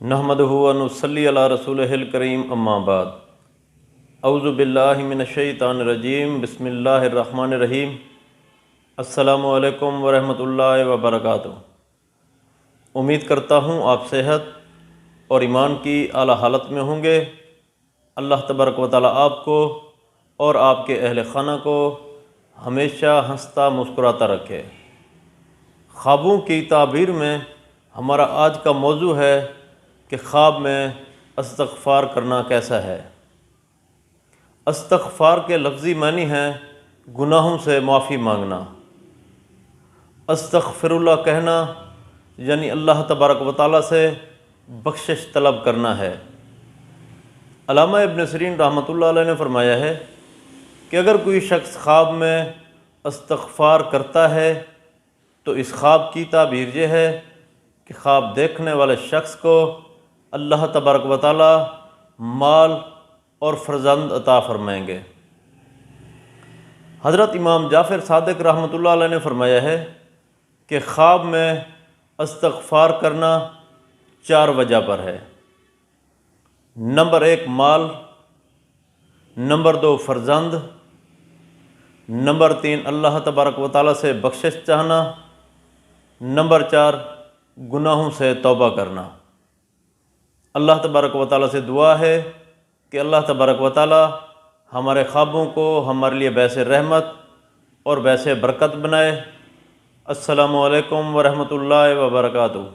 نحمدہ و نصلی علی رسولہ الکریم اما بعد اعوذ باللہ من الشیطان الرجیم بسم اللہ الرحمن الرحیم السلام علیکم ورحمۃ اللہ وبرکاتہ۔ امید کرتا ہوں آپ صحت اور ایمان کی اعلیٰ حالت میں ہوں گے۔ اللہ تبارک و تعالیٰ آپ کو اور آپ کے اہل خانہ کو ہمیشہ ہنستا مسکراتا رکھے۔ خوابوں کی تعبیر میں ہمارا آج کا موضوع ہے کہ خواب میں استغفار کرنا کیسا ہے۔ استغفار کے لفظی معنی ہے گناہوں سے معافی مانگنا۔ استغفر اللہ کہنا یعنی اللہ تبارک و تعالیٰ سے بخشش طلب کرنا ہے۔ علامہ ابن سیرین رحمۃ اللہ علیہ نے فرمایا ہے کہ اگر کوئی شخص خواب میں استغفار کرتا ہے تو اس خواب کی تعبیر یہ ہے کہ خواب دیکھنے والے شخص کو اللہ تبارک و تعالیٰ مال اور فرزند عطا فرمائیں گے۔ حضرت امام جعفر صادق رحمۃ اللہ علیہ نے فرمایا ہے کہ خواب میں استغفار کرنا 4 وجہ پر ہے۔ نمبر 1 مال، نمبر 2 فرزند، نمبر 3 اللہ تبارک و تعالیٰ سے بخشش چاہنا، نمبر 4 گناہوں سے توبہ کرنا۔ اللہ تبارک و تعالیٰ سے دعا ہے کہ اللہ تبارک و تعالیٰ ہمارے خوابوں کو ہمارے لیے باعث رحمت اور باعث برکت بنائے۔ السلام علیکم ورحمۃ اللہ وبرکاتہ۔